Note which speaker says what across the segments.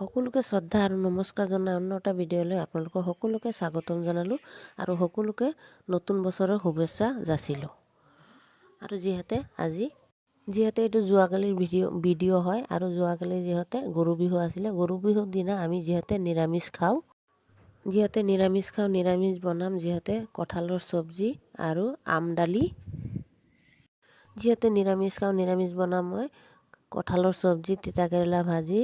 Speaker 1: সকলোকে শ্ৰদ্ধা আৰু নমস্কাৰ জনাই অন্য এটা ভিডিঅ'লৈ আপোনালোকৰ সকলোকে স্বাগতম জনালোঁ আৰু সকলোকে নতুন বছৰৰ শুভেচ্ছা যাচিলোঁ। আৰু যিহেতু এইটো যোৱাকালিৰ ভিডিঅ' হয় আৰু যোৱাকালি যিহেতু গৰু বিহু আছিলে, গৰু বিহুৰ দিনা আমি যিহেতু নিৰামিষ খাওঁ, নিৰামিষ বনাম যিহেতু কঁঠালৰ চব্জি আৰু আমডালি। যিহেতু নিৰামিষ বনাম মই কঁঠালৰ চব্জি, তিতাকেৰেলা ভাজি,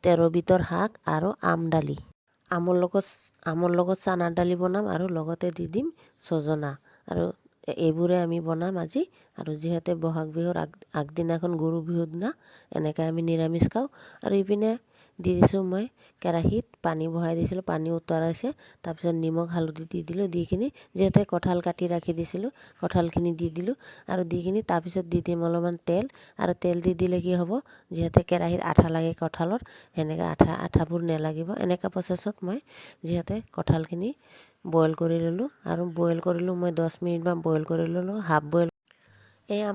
Speaker 1: 13 বিধৰ শাক আৰু আমডালি। আমৰ লগত চানাৰ দালি বনাম আৰু লগতে দি দিম ছজনা। আৰু এইবোৰে আমি বনাম আজি। আৰু যিহেতু বহাগ বিহুৰ আগদিনাখন গৰু বিহুৰ দিনা এনেকৈ আমি নিৰামিষ খাওঁ। আৰু ইপিনে দি দিছোঁ মই কেৰাহীত পানী বহাই দিছিলোঁ, পানী উতলাইছে। তাৰপিছত নিমখ হালধি দি দিলোঁ, দি কিনি যিহেতু কঁঠাল কাটি ৰাখি দিছিলোঁ কঁঠালখিনি দি দিলোঁ। আৰু দি কিনি তাৰপিছত দি দিম অলপমান তেল। আৰু তেল দি দিলে কি হ'ব, যিহেতু কেৰাহীত আঠা লাগে কঁঠালৰ, সেনেকৈ আঠাবোৰ নেলাগিব। এনেকুৱা প্ৰচেছত মই যিহেতু কঁঠালখিনি বইল কৰি ল'লোঁ। আৰু বইল কৰিলোঁ মই 10 মিনিটমান বইল কৰি ল'লোঁ, হাফ বইল।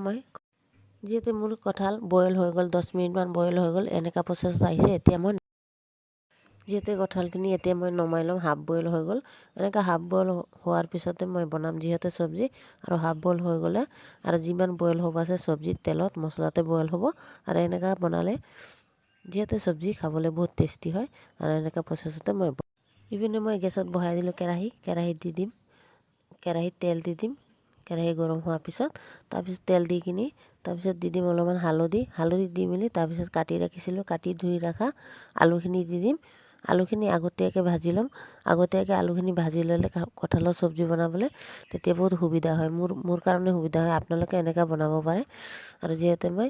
Speaker 1: মই যিহেতু মোৰ কঁঠাল বইল হৈ গ'ল, 10 মিনিটমান বইল হৈ গ'ল, এনেকুৱা প্ৰচেছত আহিছে। এতিয়া মই কঁঠালখিনি মই নমাই ল'ম, হাফ বইল হৈ গ'ল। এনেকৈ হাফ বইল হোৱাৰ পিছতে মই বনাম যিহেতু চব্জি। আৰু হাফ বইল হৈ গ'লে আৰু যিমান বইল হ'ব আছে চব্জিত, তেলত, মছলাতে বইল হ'ব। আৰু এনেকৈ বনালে যিহেতু চব্জি খাবলৈ বহুত টেষ্টি হয়। আৰু এনেকুৱা প্ৰচেছতে ইপিনে মই গেছত বহাই দিলোঁ কেৰাহীত তেল দি দিম। কেৰাহী গৰম হোৱাৰ পিছত তাৰপিছত তেল দি কিনি তাৰপিছত দি দিম অলপমান হালধি দি মেলি তাৰপিছত কাটি ধুই ৰখা আলুখিনি দি দিম। আলুখিনি আগতীয়াকৈ ভাজি ল'ম। আলুখিনি ভাজি ল'লে কঁঠালৰ চব্জি বনাবলৈ তেতিয়া বহুত সুবিধা হয়। মোৰ কাৰণে সুবিধা হয়, আপোনালোকে এনেকৈ বনাব পাৰে। আৰু যিহেতু মই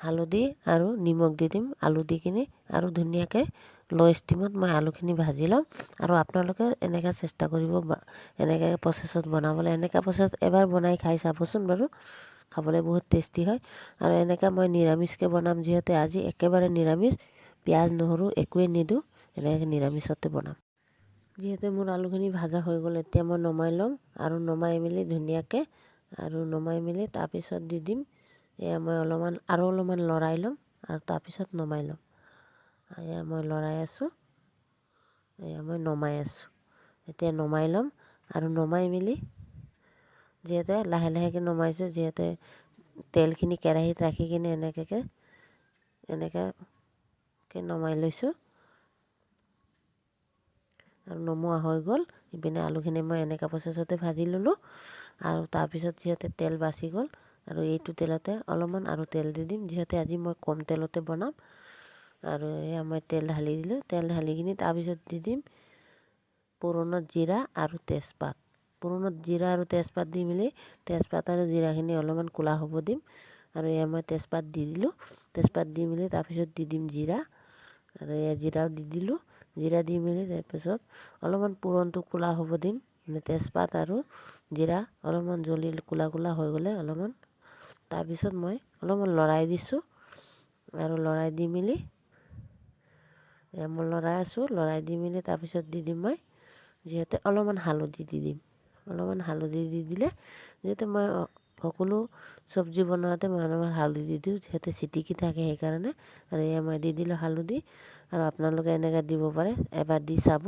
Speaker 1: হালধি আৰু নিমখ দি দিম আলু দি কিনি, আৰু ধুনীয়াকৈ ল' ষ্টিমত মই আলুখিনি ভাজি ল'ম। আৰু আপোনালোকে এনেকৈ চেষ্টা কৰিব এনেকৈ প্ৰচেছত বনাবলৈ। এনেকুৱা প্ৰচেছত এবাৰ বনাই খাই চাবচোন বাৰু, খাবলৈ বহুত টেষ্টি হয়। আৰু এনেকৈ মই নিৰামিষকৈ বনাম যিহেতু আজি একেবাৰে নিৰামিষ, পিঁয়াজ নহৰু একোৱেই নিদিওঁ, এনেকৈ নিৰামিষতে বনাম। যিহেতু মোৰ আলুখিনি ভাজা হৈ গ'ল, এতিয়া মই নমাই ল'ম। আৰু নমাই মেলি তাৰপিছত দি দিম মই অলপমান লৰাই ল'ম আৰু তাৰপিছত নমাই ল'ম। মই লৰাই আছোঁ, মই নমাই আছোঁ। এতিয়া নমাই ল'ম। আৰু নমাই মেলি যিহেতু লাহেকৈ নমাইছোঁ, যিহেতু তেলখিনি কেৰাহীত ৰাখি কিনে এনেকৈ নমাই লৈছোঁ। আৰু নমোৱা হৈ গ'ল। ইপিনে আলুখিনি মই এনেকুৱা প্ৰচেছতে ভাজি ল'লোঁ। আৰু তাৰপিছত যিহেতু তেল বাচি গ'ল, আৰু এইটো তেলতে অলপমান আৰু তেল দি দিম, যিহেতু আজি মই কম তেলতে বনাম। আৰু মই তেল ঢালি দিলোঁ। তেল ঢালি কিনি তাৰপিছত দি দিম পুৰণত জিৰা আৰু তেজপাত। দি মেলি তেজপাত আৰু জিৰাখিনি অলপমান ক'লা হ'ব দিম। আৰু মই তেজপাত দি দিলোঁ। তেজপাত দি মেলি তাৰপিছত দি দিম জিৰা। আৰু জিৰাও দি দিলোঁ। জিৰা দি মেলি তাৰপিছত অলপমান পুৰণটো ক'লা হ'ব দিম। তেজপাত আৰু জিৰা অলপমান জ্বলি ক'লা হৈ গ'লে তাৰপিছত মই অলপমান লৰাই দিছোঁ। আৰু লৰাই দি মেলি লৰাই দি মেলি তাৰপিছত দি দিম মই যিহেতু অলপমান হালধি দি দিম। হালধি দি দিলে যিহেতু মই সকলো চব্জি বনাওঁতে মই অলপমান হালধি দি দিওঁ, যিহেতু চিটিকি থাকে সেইকাৰণে। আৰু মই দি দিলোঁ হালধি। আৰু আপোনালোকে এনেকৈ দিব পাৰে, এবাৰ দি চাব,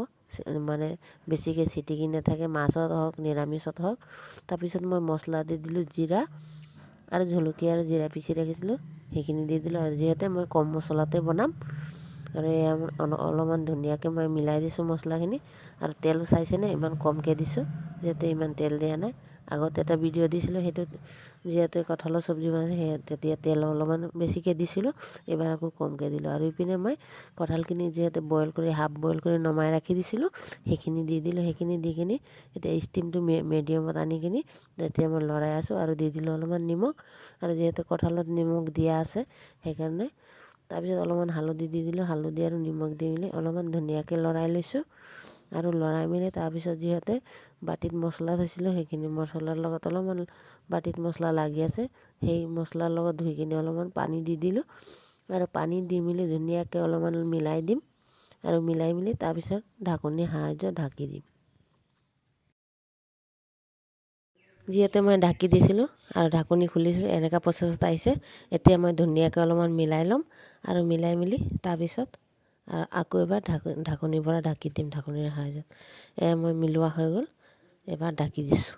Speaker 1: মানে বেছিকৈ চিটিকি নাথাকে, মাছত হওক নিৰামিষত হওক। তাৰপিছত মই মছলা দি দিলোঁ, জিৰা আৰু জলকীয়া আৰু জিৰা পিচি ৰাখিছিলোঁ সেইখিনি দি দিলোঁ। আৰু যিহেতু মই কম মছলাতে বনাম, আৰু অলপমান ধুনীয়াকৈ মই মিলাই দিছোঁ মছলাখিনি। আৰু তেল চাইছেনে, ইমান কমকৈ দিছোঁ, যিহেতু ইমান তেল দিয়া নাই। আগতে এটা ভিডিঅ' দিছিলোঁ, সেইটোত যিহেতু কঁঠালৰ চব্জি বনাইছে তেতিয়া তেল অলপমান বেছিকৈ দিছিলোঁ, এইবাৰ আকৌ কমকৈ দিলোঁ। আৰু ইপিনে মই কঁঠালখিনি যিহেতু হাফ বইল কৰি নমাই ৰাখি দিছিলোঁ, সেইখিনি দি দিলোঁ। সেইখিনি দি কিনি এতিয়া ষ্টিমটো মিডিয়ামত আনি কিনি তেতিয়া মই লৰাই আছোঁ। আৰু দি দিলোঁ অলপমান নিমখ। আৰু যিহেতু কঁঠালত নিমখ দিয়া আছে সেইকাৰণে তাৰপিছত অলপমান হালধি দি দিলোঁ। হালধি আৰু নিমখ দি মেলি অলপমান ধুনীয়াকৈ লৰাই লৈছোঁ। আৰু লৰাই মেলি তাৰপিছত যিহেতু বাতিত মছলা থৈছিলোঁ, সেইখিনি মছলাৰ লগত অলপমান বাতিত মছলা লাগি আছে, সেই মছলাৰ লগত ধুই কিনি অলপমান পানী দি দিলোঁ। আৰু পানী দি মেলি ধুনীয়াকৈ অলপমান মিলাই দিম। আৰু মিলাই মেলি তাৰপিছত ঢাকনিৰ সাহাৰ্য্যত ঢাকি দিম। যিহেতু মই ঢাকি দিছিলোঁ আৰু ঢাকনি খুলিছিলোঁ, এনেকুৱা প্ৰচেছত আহিছে। এতিয়া মই ধুনীয়াকৈ অলপমান মিলাই ল'ম। আৰু মিলাই মেলি তাৰপিছত আৰু আকৌ এবাৰ ঢাকনিৰ পৰা ঢাকি দিম ঢাকনিৰ সাহায্যত। মই মিলোৱা হৈ গ'ল, এবাৰ ঢাকি দিছোঁ।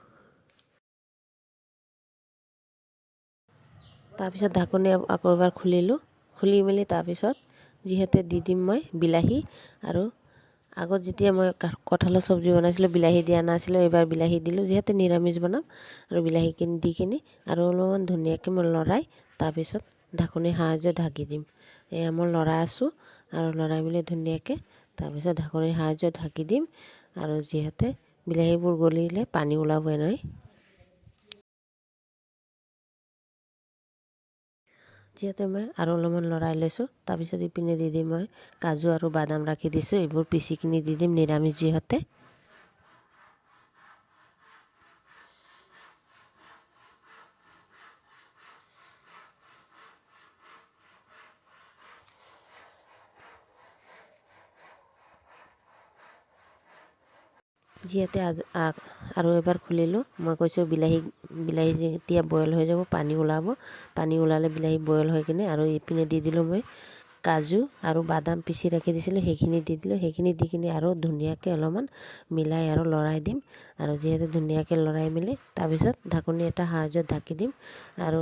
Speaker 1: তাৰপিছত ঢাকনি আকৌ এবাৰ খুলিলোঁ, খুলি মেলি তাৰপিছত যিহেতু দি দিম মই বিলাহী। আৰু আগত যেতিয়া মই কঁঠালৰ চব্জি বনাইছিলোঁ বিলাহী দিয়া নাছিলোঁ, এইবাৰ বিলাহী দিলোঁ যিহেতু নিৰামিষ বনাম। আৰু বিলাহীখিনি দি কিনি আৰু অলপমান ধুনীয়াকৈ মই লৰাই তাৰপিছত ঢাকনিৰ সাহায্যত ঢাকি দিম। মই লৰাই আছোঁ আৰু লৰাই মেলি ধুনীয়াকৈ তাৰপিছত ঢাকনিৰ সাহায্যত ঢাকি দিম। আৰু যিহেতু বিলাহীবোৰ গলিলে পানী ওলাবই নহয়। যিহেতু মই আৰু অলপমান লৰাই লৈছোঁ, তাৰপিছত ইপিনে দি দিম মই কাজু আৰু বাদাম ৰাখি দিছোঁ, এইবোৰ পিচি কিনি দি দিম নিৰামিষ যিহেতু। যিহেতু আৰু এবাৰ খুলিলোঁ, মই কৈছোঁ বিলাহী যেতিয়া বইল হৈ যাব পানী ওলাব, পানী ওলালে বিলাহী বইল হৈ কিনে আৰু ইপিনে দি দিলোঁ মই কাজু আৰু বাদাম পিচি ৰাখি দিছিলোঁ, সেইখিনি দি দিলোঁ। সেইখিনি দি কিনি আৰু ধুনীয়াকৈ অলপমান মিলাই আৰু লৰাই দিম। আৰু যিহেতু ধুনীয়াকৈ লৰাই মেলি তাৰপিছত ঢাকনি এটা সাহায্যত ঢাকি দিম। আৰু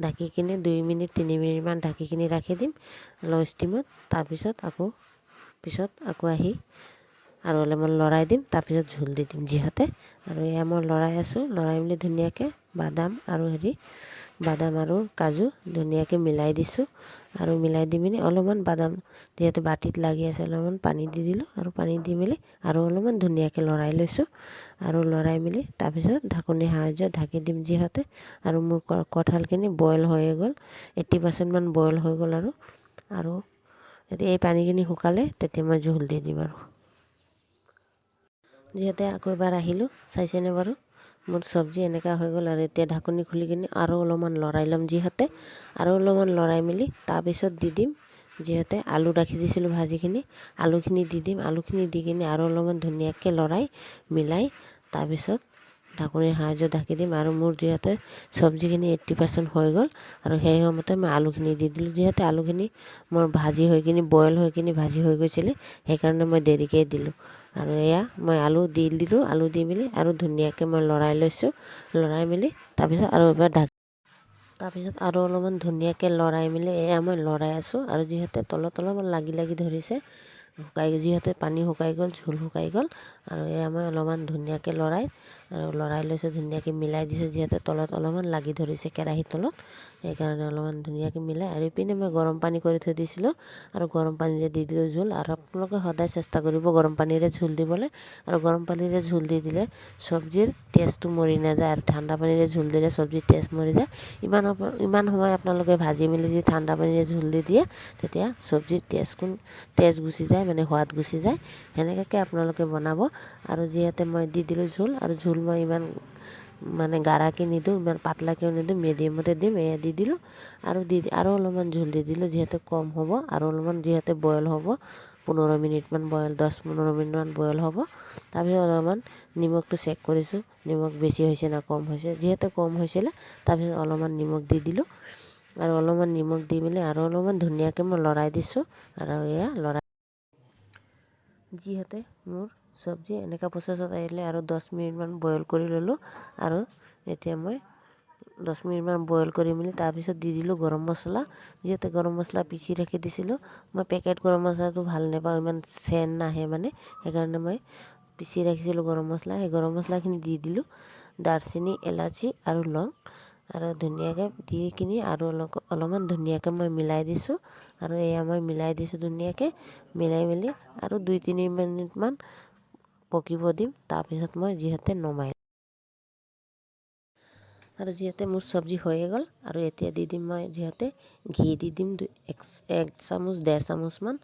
Speaker 1: ঢাকি কিনে 2 মিনিট 3 মিনিটমান ঢাকি কিনি ৰাখি দিম ল' ষ্টিমত। তাৰপিছত আকৌ আহি আৰু অলপমান লৰাই দিম, তাৰপিছত জোল দি দিম যিহেতু। আৰু এয়া মই লৰাই আছোঁ, লৰাই মেলি ধুনীয়াকৈ বাদাম আৰু কাজু ধুনীয়াকৈ মিলাই দিছোঁ। আৰু মিলাই দি মেলি অলপমান বাদাম যিহেতু বাতিত লাগি আছে অলপমান পানী দি দিলোঁ। আৰু পানী দি মেলি আৰু অলপমান ধুনীয়াকৈ লৰাই লৈছোঁ। আৰু লৰাই মেলি তাৰপিছত ঢাকনিৰ সাহায্যত ঢাকি দিম যিহেতু। আৰু মোৰ কঁঠালখিনি বইল হৈয়ে গ'ল, 80% মান বইল হৈ গ'ল। আৰু এতিয়া এই পানীখিনি শুকালে তেতিয়া মই জোল দি দিম। আৰু যিহেতু আকৌ এবাৰ আহিলোঁ, চাইছেনে বাৰু মোৰ চব্জি এনেকুৱা হৈ গ'ল। আৰু এতিয়া ঢাকনি খুলি কিনি আৰু অলপমান লৰাই ল'ম যিহেতু। আৰু অলপমান লৰাই মেলি তাৰপিছত দি দিম যিহেতু আলু ৰাখি দিছিলোঁ ভাজিখিনি, আলুখিনি দি দিম। আলুখিনি দি কিনি আৰু অলপমান ধুনীয়াকৈ লৰাই মিলাই তাৰপিছত ঢাকনিৰ সাহায্যত ঢাকি দিম। আৰু মোৰ যিহেতু চব্জিখিনি 80% হৈ গ'ল, আৰু সেই সময়তে মই আলুখিনি দি দিলোঁ। যিহেতু আলুখিনি মোৰ ভাজি হৈ কিনি বইল হৈ কিনি ভাজি হৈ গৈছিলে, সেইকাৰণে মই দেৰিকৈ দিলোঁ। আৰু এয়া মই আলু দি দিলোঁ, আলু দি মেলি আৰু ধুনীয়াকৈ মই লৰাই লৈছোঁ। লৰাই মেলি তাৰপিছত আৰু এবাৰ তাৰপিছত আৰু অলপমান ধুনীয়াকৈ লৰাই মেলি এয়া মই লৰাই আছোঁ। আৰু যিহেতু তলত অলপমান লাগি ধৰিছে, যিহেতু পানী শুকাই গ'ল, ঝোল শুকাই গ'ল। আৰু এয়া মই অলপমান ধুনীয়াকৈ লৰাই লৈছোঁ, ধুনীয়াকৈ মিলাই দিছোঁ। যিহেতু তলত অলপমান লাগি ধৰিছে কেৰাহীৰ তলত, সেইকাৰণে অলপমান ধুনীয়াকৈ মিলাই। আৰু ইপিনে মই গৰম পানী কৰি থৈ দিছিলোঁ, আৰু গৰম পানীৰে দি দিলোঁ জোল। আৰু আপোনালোকে সদায় চেষ্টা কৰিব গৰম পানীৰে ঝোল দিবলৈ। আৰু গৰম পানীৰে ঝোল দি দিলে চব্জিৰ টেষ্টটো মৰি নাযায়, আৰু ঠাণ্ডা পানীৰে ঝোল দিলে চব্জিৰ টেষ্ট মৰি যায়। ইমান সময় আপোনালোকে ভাজি মেলি যদি ঠাণ্ডা পানীৰে ঝোল দি দিয়ে, তেতিয়া চব্জিৰ টেষ্ট গুচি যায়, মানে সোৱাদ গুচি যায়। সেনেকুৱাকৈ আপোনালোকে বনাব। আৰু যিহেতু মই দি দিলোঁ ঝোল, আৰু ঝোল মই ইমান মানে গাঢ়াকৈ নিদিওঁ, ইমান পাতলাকৈও নিদিওঁ, মিডিয়ামতে দিম। এয়া দি দিলোঁ আৰু অলপমান ঝোল দি দিলোঁ যিহেতু কম হ'ব। আৰু অলপমান যিহেতু বইল হ'ব, 15 মিনিটমান 10-15 মিনিটমান বইল হ'ব। তাৰপিছত অলপমান নিমখটো চেক কৰিছোঁ, নিমখ বেছি হৈছে না কম হৈছে। যিহেতু কম হৈছিলে, তাৰপিছত অলপমান নিমখ দি দিলোঁ। আৰু অলপমান নিমখ দি মেলি আৰু অলপমান ধুনীয়াকৈ মই লৰাই দিছোঁ। আৰু এয়া যিহেতু মোৰ চব্জি এনেকুৱা প্ৰচেছত আহিলে আৰু 10 মিনিটমান বইল কৰি ল'লোঁ। আৰু এতিয়া মই 10 মিনিটমান বইল কৰি মেলি তাৰপিছত দি দিলোঁ গৰম মছলা। যিহেতু গৰম মছলা পিচি ৰাখি দিছিলোঁ, মই পেকেট গৰম মছলাটো ভাল নাপাওঁ, ইমান চেণ্ট নাহে মানে, সেইকাৰণে মই পিচি ৰাখিছিলোঁ গৰম মছলা। সেই গৰম মছলাখিনি দি দিলোঁ, দাৰচিনি, এলাচি আৰু লং। আৰু ধুনীয়াকৈ দি কিনি আৰু অলপমান ধুনীয়াকৈ মই মিলাই দিছোঁ। আৰু এয়া মই মিলাই দিছোঁ ধুনীয়াকৈ, মিলাই মেলি আৰু 2-3 মিনিটমান পকিব দিম। তাৰপিছত মই যিহেতু নমাই আৰু যিহেতু মোৰ চব্জি হৈয়ে গ'ল। আৰু এতিয়া দি দিম মই যিহেতু ঘি দি দিম 1 চামুচ 1.5 চামুচমান।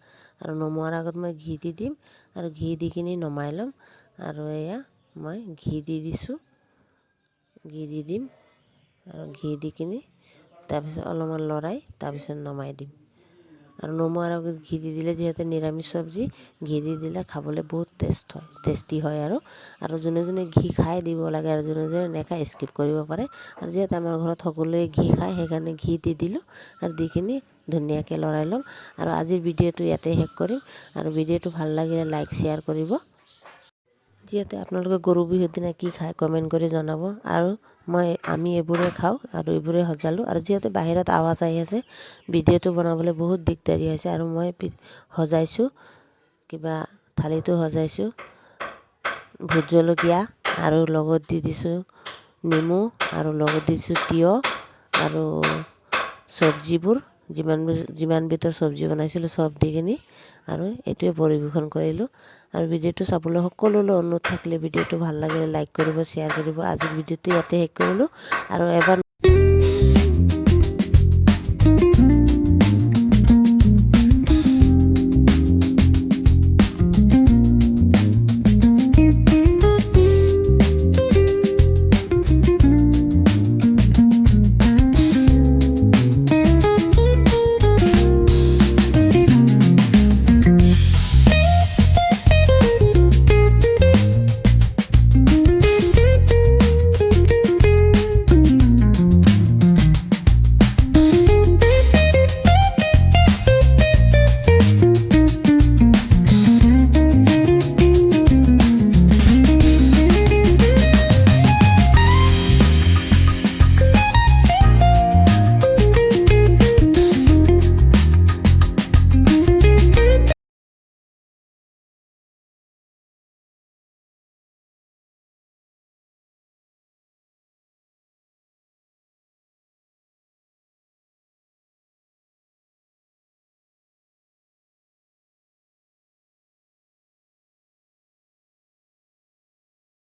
Speaker 1: আৰু নমোৱাৰ আগত মই ঘি দি দিম, আৰু ঘি দি কিনি নমাই ল'ম। আৰু এয়া মই ঘি দি দিছোঁ, ঘি দি দিম। আৰু ঘি দি কিনি তাৰপিছত অলপমান লৰাই তাৰপিছত নমাই দিম। আৰু নমোৱাৰ আগত ঘি দি দিলে যিহেতু নিৰামিষ চব্জি ঘি দি দিলে খাবলৈ বহুত টেষ্টি হয় আৰু যোনে যোনে ঘি খাই দিব লাগে আৰু যোনে যোনে নেখায় স্কিপ কৰিব পাৰে। আৰু যিহেতু আমাৰ ঘৰত সকলোৱে ঘি খায় সেইকাৰণে ঘি দি দিলোঁ আৰু দি কিনি ধুনীয়াকৈ লৰাই ল'ম। আৰু আজিৰ ভিডিঅ'টো ইয়াতে শেষ কৰিম। আৰু ভিডিঅ'টো ভাল লাগিলে লাইক শ্বেয়াৰ কৰিব। যিহেতু আপোনালোকে গৰু বিহুৰ দিনা কি খায় কমেণ্ট কৰি জনাব। আৰু আমি এইবোৰে খাওঁ আৰু এইবোৰে সজালোঁ। আৰু যিহেতু বাহিৰত আৱাজ আহি আছে ভিডিঅ'টো বনাবলৈ বহুত দিগদাৰী হৈছে। আৰু মই সজাইছোঁ কিবা থালিটো সজাইছোঁ ভোট জলকীয়া আৰু লগত দি দিছোঁ নেমু আৰু লগত দিছোঁ তিয়ঁহ আৰু চব্জিবোৰ যিমান বিধৰ চব্জি বনাইছিলোঁ চব দি কিনি আৰু এইটোৱে পৰিৱেশন কৰিলোঁ। আৰু ভিডিঅ'টো চাবলৈ সকলোলৈ অনুৰোধ থাকিলে ভিডিঅ'টো ভাল লাগিলে লাইক কৰিব শ্বেয়াৰ কৰিব। আজিৰ ভিডিঅ'টো ইয়াতে শেষ কৰিলোঁ আৰু এবাৰ